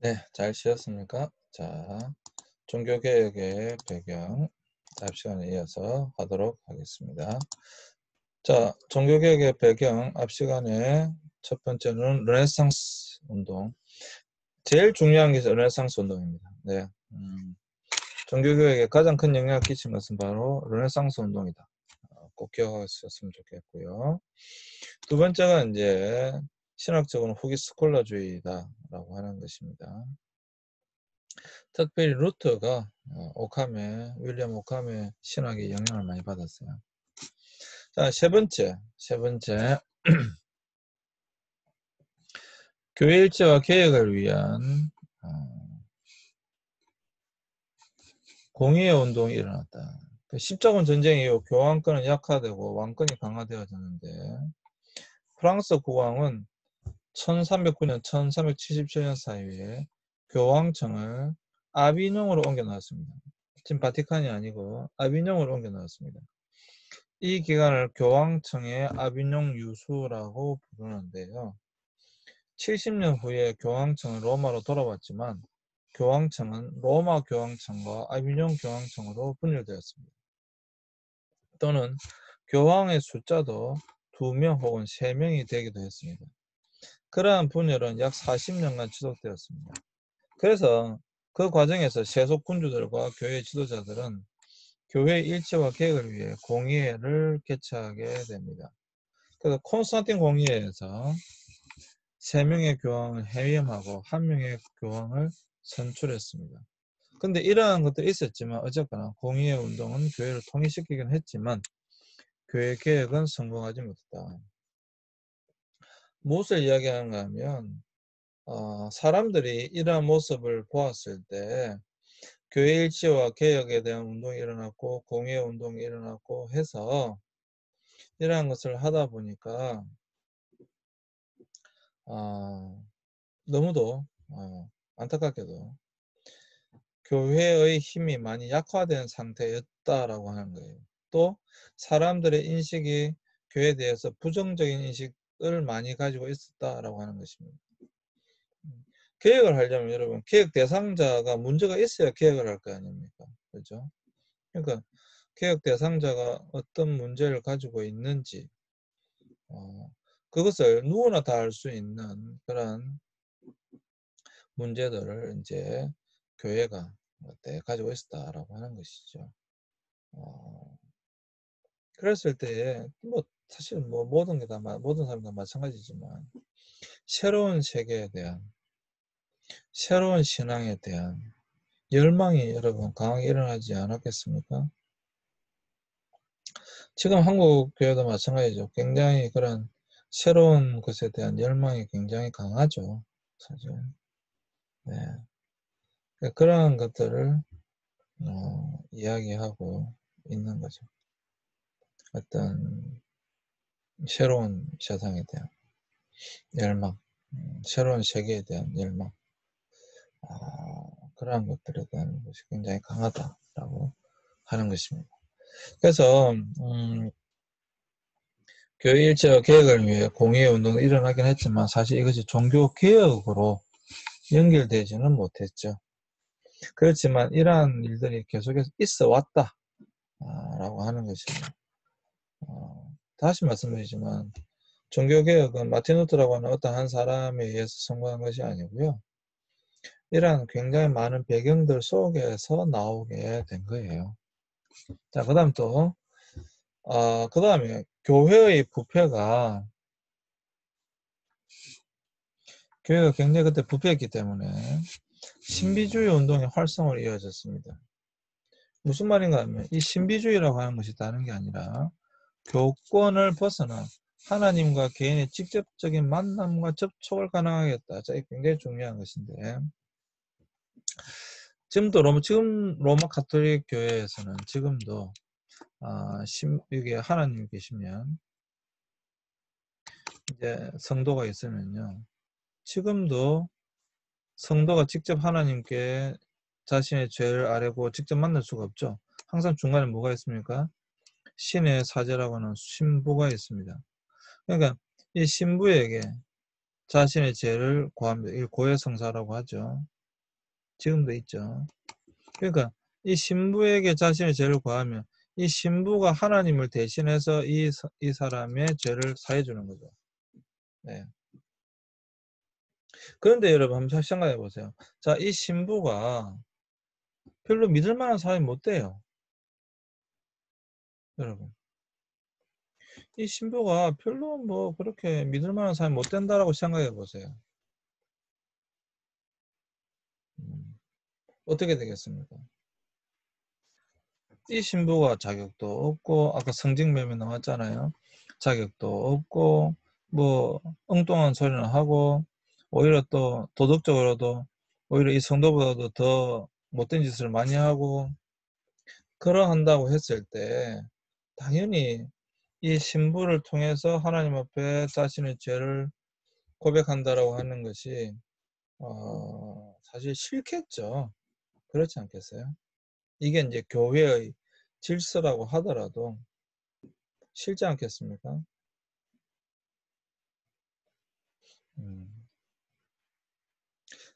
네, 잘 쉬었습니까? 자, 종교개혁의 배경 다음 시간에 이어서 하도록 하겠습니다. 자, 종교개혁의 배경 앞 시간에 첫 번째는 르네상스 운동. 제일 중요한 게 르네상스 운동입니다. 네, 종교개혁에 가장 큰 영향을 끼친 것은 바로 르네상스 운동이다. 꼭 기억하셨으면 좋겠고요. 두 번째가 이제 신학적으로는 후기 스콜라주의다라고 하는 것입니다. 특별히 루터가 윌리엄 오캄의 신학에 영향을 많이 받았어요. 자, 세 번째 교회 일체화 개혁을 위한 공의의 운동이 일어났다. 십자군 전쟁 이후 교황권은 약화되고 왕권이 강화되어졌는데 프랑스 국왕은 1309년 1377년 사이에 교황청을 아비뇽으로 옮겨놨습니다. 지금 바티칸이 아니고 아비뇽으로 옮겨놨습니다. 이 기간을 교황청의 아비뇽 유수라고 부르는데요. 70년 후에 교황청은 로마로 돌아왔지만 교황청은 로마 교황청과 아비뇽 교황청으로 분열되었습니다. 또는 교황의 숫자도 2명 혹은 3명이 되기도 했습니다. 그러한 분열은 약 40년간 지속되었습니다. 그래서 그 과정에서 세속 군주들과 교회 지도자들은 교회 일체화 개혁을 위해 공의회를 개최하게 됩니다. 그래서 콘스탄틴 공의회에서 3명의 교황을 해임하고 1명의 교황을 선출했습니다. 근데 이러한 것들이 있었지만 어쨌거나 공의회 운동은 교회를 통일시키긴 했지만 교회 개혁은 성공하지 못했다. 무엇을 이야기하는가 하면 사람들이 이러한 모습을 보았을 때 교회 일치와 개혁에 대한 운동이 일어났고 공의회 운동이 일어났고 해서 이러한 것을 하다 보니까 너무도 안타깝게도 교회의 힘이 많이 약화된 상태였다라고 하는 거예요. 또 사람들의 인식이 교회에 대해서 부정적인 인식을 많이 가지고 있었다라고 하는 것입니다. 개혁을 하려면 여러분 개혁 대상자가 문제가 있어야 개혁을 할 거 아닙니까? 그렇죠? 그러니까 개혁 대상자가 어떤 문제를 가지고 있는지 그것을 누구나 다 알 수 있는 그런 문제들을 이제 교회가 그때 가지고 있었다라고 하는 것이죠. 그랬을 때 뭐 사실 뭐 모든 게 다 모든 사람 다 마찬가지지만 새로운 세계에 대한 새로운 신앙에 대한 열망이 여러분 강하게 일어나지 않았겠습니까? 지금 한국 교회도 마찬가지죠. 굉장히 그런 새로운 것에 대한 열망이 굉장히 강하죠. 사실. 네. 그러한 것들을 이야기하고 있는 거죠. 어떤 새로운 세상에 대한 열망, 새로운 세계에 대한 열망, 그러한 것들에 대한 것이 굉장히 강하다라고 하는 것입니다. 그래서 교회 일체화 개혁을 위해 공의회 운동이 일어나긴 했지만 사실 이것이 종교 개혁으로 연결되지는 못했죠. 그렇지만 이러한 일들이 계속해서 있어 왔다 라고 하는 것입니다. 다시 말씀드리지만 종교개혁은 마틴 루터라고 하는 어떤 한 사람에 의해서 성공한 것이 아니고요. 이러한 굉장히 많은 배경들 속에서 나오게 된 거예요. 자, 그 다음 또 그 다음에 교회의 부패가 교회가 굉장히 그때 부패했기 때문에 신비주의 운동의 활성으로 이어졌습니다. 무슨 말인가 하면 이 신비주의라고 하는 것이 다른 게 아니라 교권을 벗어나 하나님과 개인의 직접적인 만남과 접촉을 가능하게 했다. 자, 이게 굉장히 중요한 것인데 지금 로마 가톨릭 교회에서는 지금도 여기에 하나님 계시면 이제 성도가 있으면요. 지금도 성도가 직접 하나님께 자신의 죄를 아뢰고 직접 만날 수가 없죠. 항상 중간에 뭐가 있습니까? 신의 사제라고 하는 신부가 있습니다. 그러니까 이 신부에게 자신의 죄를 고합니다. 이 고해성사라고 하죠. 지금도 있죠. 그러니까 이 신부에게 자신의 죄를 고하면 이 신부가 하나님을 대신해서 이 사람의 죄를 사해 주는 거죠. 네. 그런데 여러분 한번 생각해 보세요. 자, 이 신부가 별로 믿을 만한 사람이 못 돼요. 여러분. 이 신부가 별로 뭐 그렇게 믿을 만한 사람이 못 된다라고 생각해 보세요. 어떻게 되겠습니까? 이 신부가 자격도 없고 아까 성직매매 나왔잖아요. 자격도 없고 뭐 엉뚱한 소리는 하고 오히려 또 도덕적으로도 오히려 이 성도보다도 더 못된 짓을 많이 하고 그러한다고 했을 때 당연히 이 신부를 통해서 하나님 앞에 자신의 죄를 고백한다라고 하는 것이 사실 싫겠죠. 그렇지 않겠어요? 이게 이제 교회의 질서라고 하더라도 싫지 않겠습니까?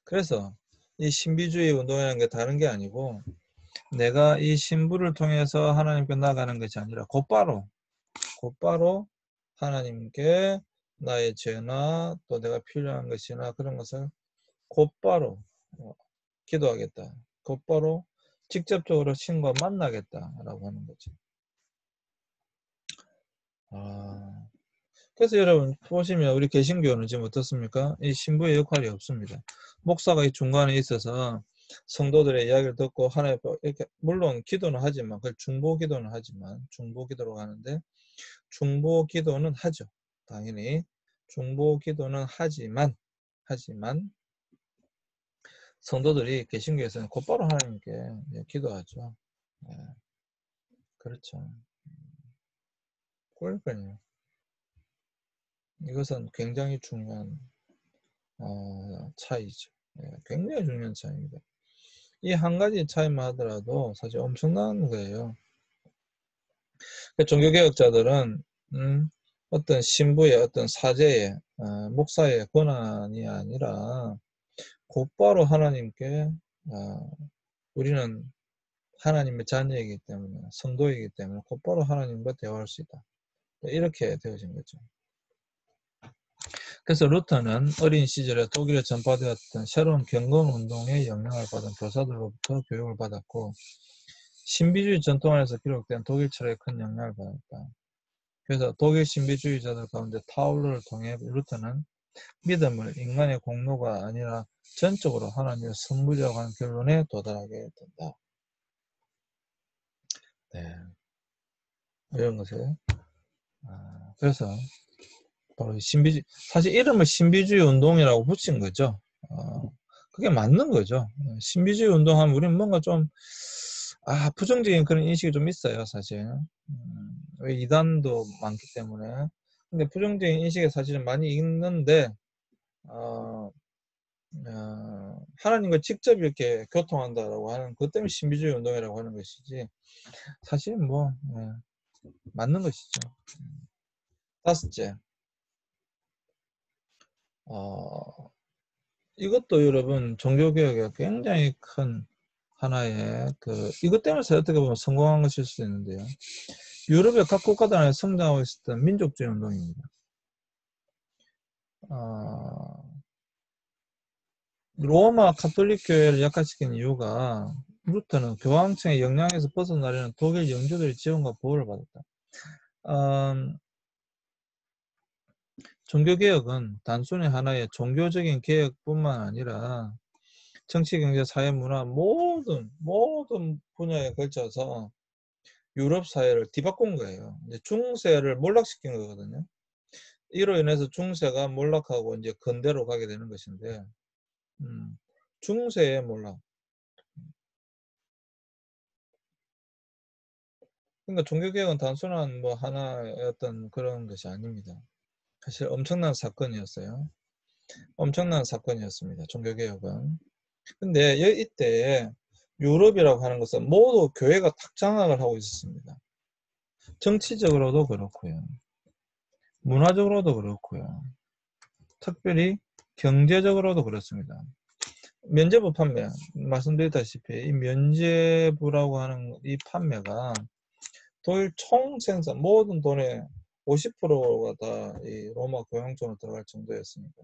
그래서 이 신비주의 운동이라는 게 다른 게 아니고 내가 이 신부를 통해서 하나님께 나가는 것이 아니라 곧바로 하나님께 나의 죄나 또 내가 필요한 것이나 그런 것을 곧바로 기도하겠다. 곧바로 직접적으로 신과 만나겠다라고 하는 거죠. 그래서 여러분 보시면 우리 개신교는 지금 어떻습니까? 이 신부의 역할이 없습니다. 목사가 이 중간에 있어서 성도들의 이야기를 듣고 하나님 이렇게 물론 기도는 하지만 그걸 중보 기도는 하지만 중보 기도로 가는데 중보 기도는 하죠. 당연히 중보 기도는 하지만 성도들이 개신교에서는 곧바로 하나님께 기도하죠. 네, 그렇죠. 그러니까요. 이것은 굉장히 중요한 차이죠. 네, 굉장히 중요한 차이입니다. 이 한 가지 차이만 하더라도 사실 엄청난 거예요. 종교개혁자들은 어떤 신부의 어떤 사제의 목사의 권한이 아니라 곧바로 하나님께 우리는 하나님의 자녀이기 때문에 성도이기 때문에 곧바로 하나님과 대화할 수 있다. 이렇게 되어진 거죠. 그래서 루터는 어린 시절에 독일에 전파되었던 새로운 경건운동의 영향을 받은 교사들로부터 교육을 받았고 신비주의 전통 안에서 기록된 독일 철학에 큰 영향을 받았다. 그래서 독일 신비주의자들 가운데 타울러를 통해 루터는 믿음을 인간의 공로가 아니라 전적으로 하나님의 선물이라고 하는 결론에 도달하게 된다. 네. 이런 것을 그래서 바로 신비주의, 사실 이름을 신비주의 운동이라고 붙인 거죠. 그게 맞는 거죠. 신비주의 운동하면 우리는 뭔가 좀 부정적인 그런 인식이 좀 있어요, 사실. 왜 이단도 많기 때문에. 근데 부정적인 인식이 사실은 많이 있는데 하나님과 직접 이렇게 교통한다라고 하는 그 때문에 신비주의 운동이라고 하는 것이지 사실 뭐 맞는 것이죠. 다섯째, 이것도 여러분 종교개혁에 굉장히 큰 하나의 이것 때문에 어떻게 보면 성공한 것일 수도 있는데요. 유럽의 각 국가들 안에 성장하고 있었던 민족주의 운동입니다. 로마 카톨릭 교회를 약화시킨 이유가 루터는 교황청의 영향에서 벗어나려는 독일 영주들의 지원과 보호를 받았다. 종교개혁은 단순히 하나의 종교적인 개혁뿐만 아니라 정치, 경제, 사회, 문화 모든 분야에 걸쳐서 유럽 사회를 뒤바꾼 거예요. 이제 중세를 몰락시킨 거거든요. 이로 인해서 중세가 몰락하고 이제 근대로 가게 되는 것인데, 중세의 몰락. 그러니까 종교개혁은 단순한 뭐 하나의 어떤 그런 것이 아닙니다. 사실 엄청난 사건이었어요. 엄청난 사건이었습니다. 종교개혁은. 근데 이때 유럽이라고 하는 것은 모두 교회가 탁 장악을 하고 있었습니다. 정치적으로도 그렇고요. 문화적으로도 그렇고요. 특별히 경제적으로도 그렇습니다. 면제부 판매 말씀드렸다시피 이 면제부라고 하는 이 판매가 독일 총 생산 모든 돈의 50%가 다 이 로마 교황청으로 들어갈 정도였으니까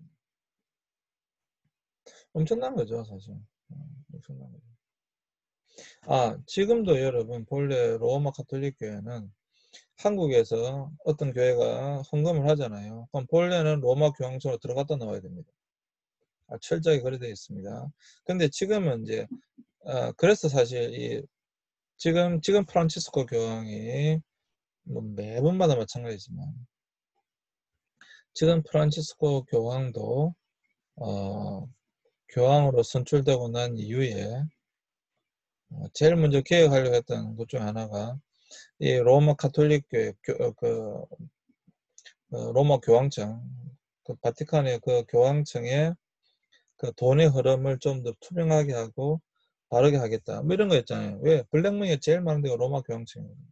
엄청난 거죠, 사실. 엄청난 거죠. 지금도 여러분 본래 로마 가톨릭 교회는 한국에서 어떤 교회가 헌금을 하잖아요. 그럼 본래는 로마 교황청으로 들어갔다 나와야 됩니다. 철저하게 그래 되어 있습니다. 근데 지금은 이제 그래서 사실 지금 프란치스코 교황이 뭐 매번마다 마찬가지지만 지금 프란치스코 교황도 교황으로 선출되고 난 이후에 제일 먼저 개혁하려고 했던 것 중 하나가 이 로마 가톨릭 교회 로마 교황청 그 바티칸의 그 교황청의 그 돈의 흐름을 좀 더 투명하게 하고 바르게 하겠다. 뭐 이런 거 있잖아요. 왜? 블랙머니가 제일 많은 데가 로마 교황청이거든요.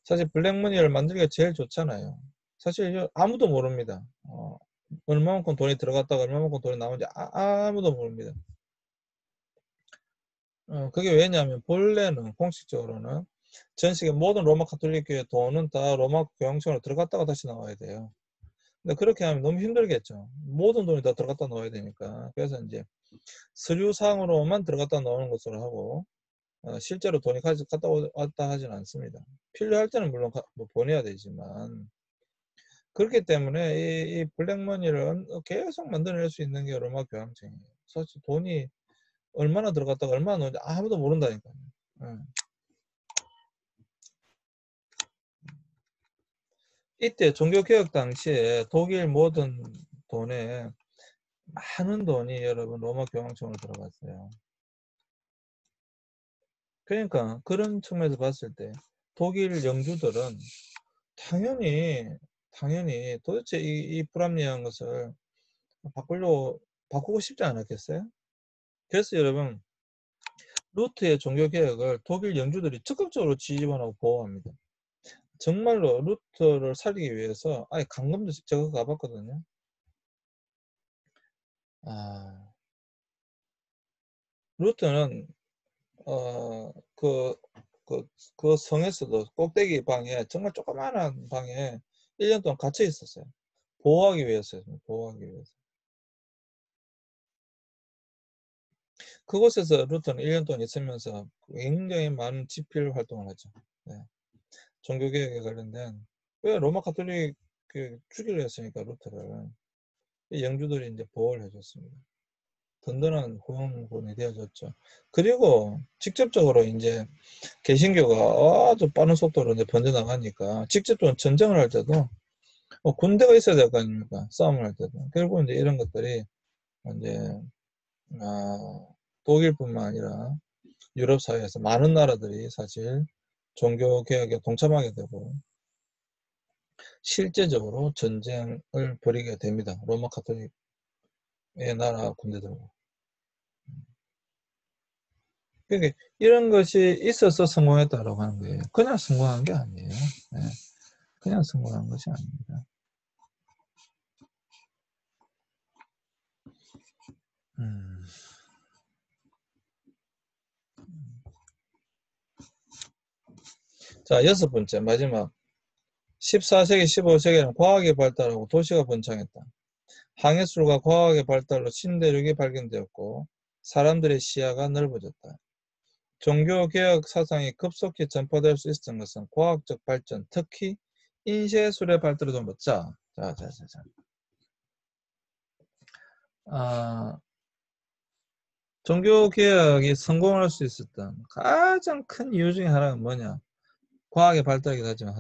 사실 블랙머니를 만들기가 제일 좋잖아요. 사실 아무도 모릅니다. 얼마만큼 돈이 들어갔다가 얼마만큼 돈이 나오는지 아무도 모릅니다. 그게 왜냐하면 본래는 공식적으로는 전 세계 모든 로마 가톨릭 교회 돈은 다 로마 교황청으로 들어갔다가 다시 나와야 돼요. 근데 그렇게 하면 너무 힘들겠죠. 모든 돈이 다 들어갔다 나와야 되니까. 그래서 이제 서류상으로만 들어갔다 나오는 것으로 하고 실제로 돈이 갔다 왔다 하진 않습니다. 필요할 때는 물론 뭐 보내야 되지만 그렇기 때문에 이 블랙머니를 계속 만들어낼 수 있는 게 로마 교황청이에요. 사실 돈이 얼마나 들어갔다가 얼마나 나오는지 아무도 모른다니까요. 이때 종교개혁 당시에 독일 모든 돈에 많은 돈이 여러분 로마 교황청으로 들어갔어요. 그러니까 그런 측면에서 봤을 때 독일 영주들은 당연히 도대체 이 불합리한 것을 바꾸고 싶지 않았겠어요? 그래서 여러분 루트의 종교개혁을 독일 영주들이 적극적으로 지지하고 보호합니다. 정말로 루트를 살리기 위해서 아예 강금도 제가 가봤거든요. 루트는 그 성에서도 꼭대기 방에 정말 조그마한 방에 1년 동안 갇혀 있었어요. 보호하기 위해서요. 보호하기 위해서. 그곳에서 루터는 1년 동안 있으면서 굉장히 많은 집필 활동을 하죠. 네. 종교개혁에 관련된 왜 로마 가톨릭 죽이려 했으니까 루터를 영주들이 이제 보호를 해줬습니다. 든든한 후원군이 되어줬죠. 그리고 직접적으로 이제 개신교가 아주 빠른 속도로 이제 번져나가니까 직접적으로 전쟁을 할 때도 군대가 있어야 될 거 아닙니까? 싸움을 할 때도. 결국 이제 이런 것들이 이제 독일뿐만 아니라 유럽 사회에서 많은 나라들이 사실 종교 개혁에 동참하게 되고 실제적으로 전쟁을 벌이게 됩니다. 로마 가톨릭의 나라 군대들과. 그러니까 이런 것이 있어서 성공했다라고 하는 거예요. 그냥 성공한 게 아니에요. 네. 그냥 성공한 것이 아닙니다. 자, 6번째 마지막 14세기 15세기에는 과학이 발달하고 도시가 번창했다. 항해술과 과학의 발달로 신대륙이 발견되었고 사람들의 시야가 넓어졌다. 종교개혁 사상이 급속히 전파될 수 있었던 것은 과학적 발전, 특히 인쇄술의 발달을 좀 보자. 자. 종교개혁이 성공할 수 있었던 가장 큰 이유 중에 하나가 뭐냐? 과학의 발달이기도 하지만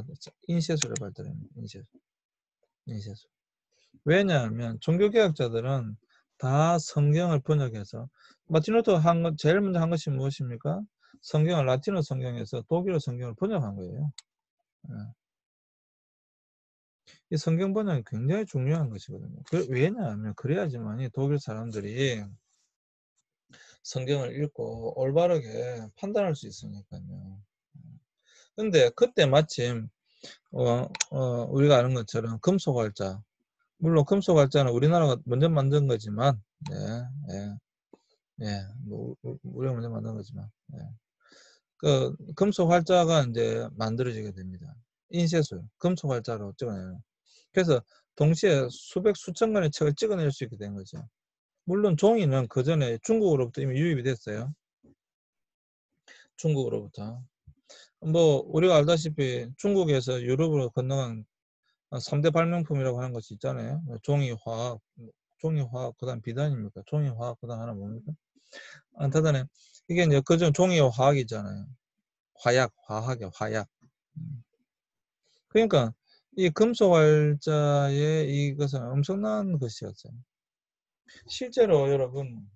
인쇄술의 발달입니다. 인쇄술. 왜냐하면 종교개혁자들은 다 성경을 번역해서 마틴 루터가 제일 먼저 한 것이 무엇입니까? 성경을 라틴어 성경에서 독일어 성경을 번역한 거예요. 이 성경 번역이 굉장히 중요한 것이거든요. 왜냐하면 그래야지만이 독일 사람들이 성경을 읽고 올바르게 판단할 수 있으니까요. 근데 그때 마침 우리가 아는 것처럼 금속활자 물론 금속 활자는 우리나라가 먼저 만든 거지만, 우리가 먼저 만든 거지만, 그 금속 활자가 이제 만들어지게 됩니다. 인쇄술, 금속 활자로 찍어내요. 그래서 동시에 수백 수천 건의 책을 찍어낼 수 있게 된 거죠. 물론 종이는 그 전에 중국으로부터 이미 유입이 됐어요. 중국으로부터. 뭐 우리가 알다시피 중국에서 유럽으로 건너간 3대 발명품이라고 하는 것이 있잖아요. 종이화학, 그 다음 비단입니까? 종이화학, 그 다음 하나 뭡니까? 대단해. 이게 이제 그전 종이와 화학이잖아요. 화학이야, 화약. 그러니까 이 금속 활자의 이것은 엄청난 것이었어요. 실제로 여러분,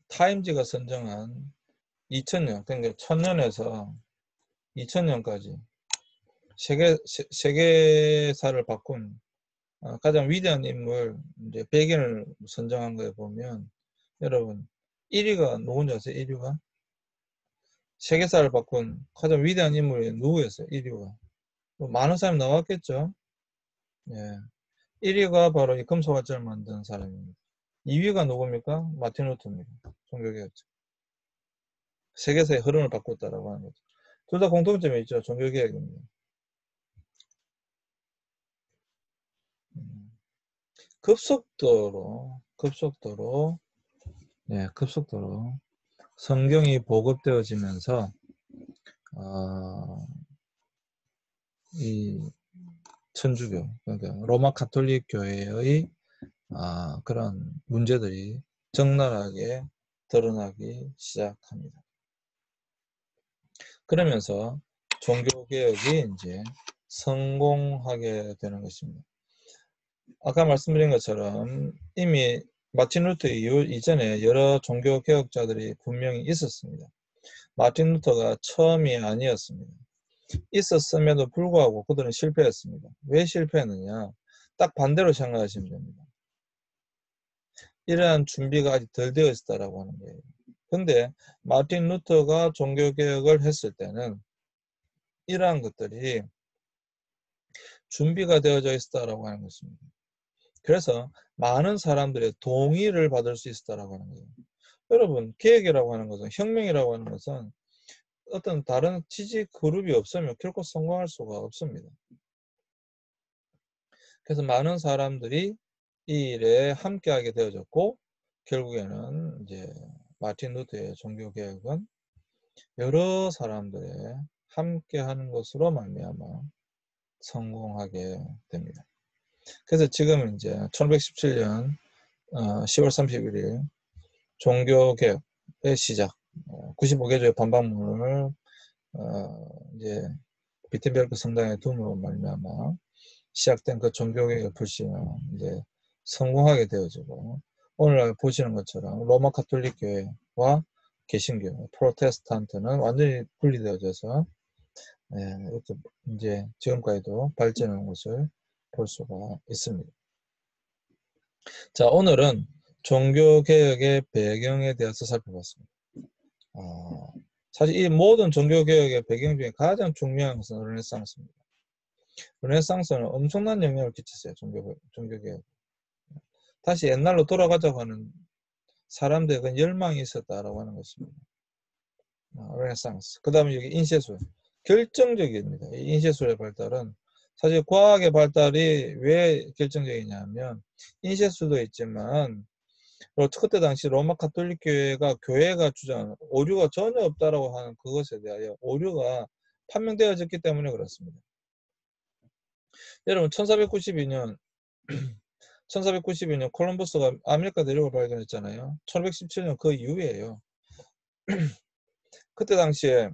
타임지가 선정한 2000년, 그러니까 1000년에서 2000년까지 세계사를 바꾼 가장 위대한 인물 이제 100인을 선정한 거에 보면 여러분 1위가 누군지 아세요? 1위가 세계사를 바꾼 가장 위대한 인물이 누구였어요? 1위가 많은 사람이 나왔겠죠. 예. 1위가 바로 이 금속활자를 만든 사람입니다. 2위가 누굽니까? 마틴 루터입니다. 종교개혁자. 세계사의 흐름을 바꿨다라고 하는 거죠. 둘 다 공통점이 있죠. 종교개혁입니다. 급속도로 성경이 보급되어지면서 이 천주교, 그러니까 로마 가톨릭 교회의 그런 문제들이 적나라하게 드러나기 시작합니다. 그러면서 종교개혁이 이제 성공하게 되는 것입니다. 아까 말씀드린 것처럼 이미 마틴 루터 이전에 여러 종교개혁자들이 분명히 있었습니다. 마틴 루터가 처음이 아니었습니다. 있었음에도 불구하고 그들은 실패했습니다. 왜 실패했느냐? 딱 반대로 생각하시면 됩니다. 이러한 준비가 아직 덜 되어 있었다라고 하는 거예요. 근데 마틴 루터가 종교개혁을 했을 때는 이러한 것들이 준비가 되어져 있었다라고 하는 것입니다. 그래서 많은 사람들의 동의를 받을 수 있었다라고 하는 거예요. 여러분, 개혁이라고 하는 것은, 혁명이라고 하는 것은 어떤 다른 지지 그룹이 없으면 결코 성공할 수가 없습니다. 그래서 많은 사람들이 이 일에 함께하게 되어졌고 결국에는 이제 마틴 루터의 종교개혁은 여러 사람들의 함께하는 것으로 말미암아 성공하게 됩니다. 그래서 지금 이제 1517년 10월 31일 종교개혁의 시작 95개조의 반박문을 이제 비텐베르크 성당의 도움으로 말미암아 시작된 그 종교개혁의 불씨는 이제 성공하게 되어지고 오늘 보시는 것처럼 로마 가톨릭 교회와 개신교, 프로테스탄트는 완전히 분리되어져서 이제 지금까지도 발전하는 것을 볼 수가 있습니다. 자, 오늘은 종교개혁의 배경에 대해서 살펴봤습니다. 사실 이 모든 종교개혁의 배경 중에 가장 중요한 것은 르네상스입니다. 르네상스는 엄청난 영향을 끼쳤어요. 종교개혁. 다시 옛날로 돌아가자고 하는 사람들의 그 열망이 있었다라고 하는 것입니다. 르네상스. 그 다음에 여기 인쇄술. 결정적입니다. 이 인쇄술의 발달은 사실 과학의 발달이 왜 결정적이냐면 인쇄술도 있지만 그때 당시 로마 가톨릭 교회가 주장하는 오류가 전혀 없다라고 하는 그것에 대하여 오류가 판명되어졌기 때문에 그렇습니다. 여러분 1492년 콜럼버스가 아메리카 대륙을 발견했잖아요. 1517년 그 이후에요. 그때 당시에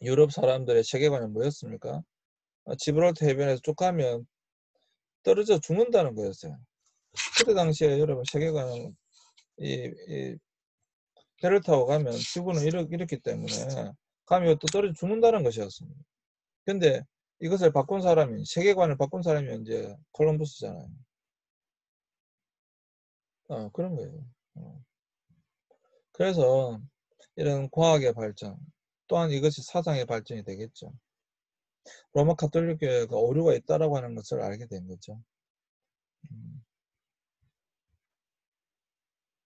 유럽 사람들의 세계관이 뭐였습니까? 지브랄터 해변에서 쭉 가면 떨어져 죽는다는 거였어요. 그때 당시에 여러분 세계관은 이 배를 타고 가면 지구는 이렇기 때문에 가면 또 떨어져 죽는다는 것이었습니다. 근데 이것을 바꾼 사람이 세계관을 바꾼 사람이 이제 콜럼버스잖아요. 그런 거예요. 그래서 이런 과학의 발전 또한 이것이 사상의 발전이 되겠죠. 로마 가톨릭 교회가 오류가 있다라고 하는 것을 알게 된 거죠.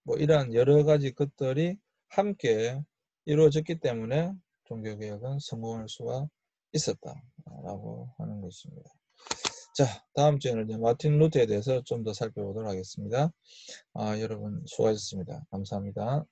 뭐 이러한 여러 가지 것들이 함께 이루어졌기 때문에 종교개혁은 성공할 수가 있었다라고 하는 것입니다. 자, 다음 주에는 이제 마틴 루터에 대해서 좀 더 살펴보도록 하겠습니다. 여러분 수고하셨습니다. 감사합니다.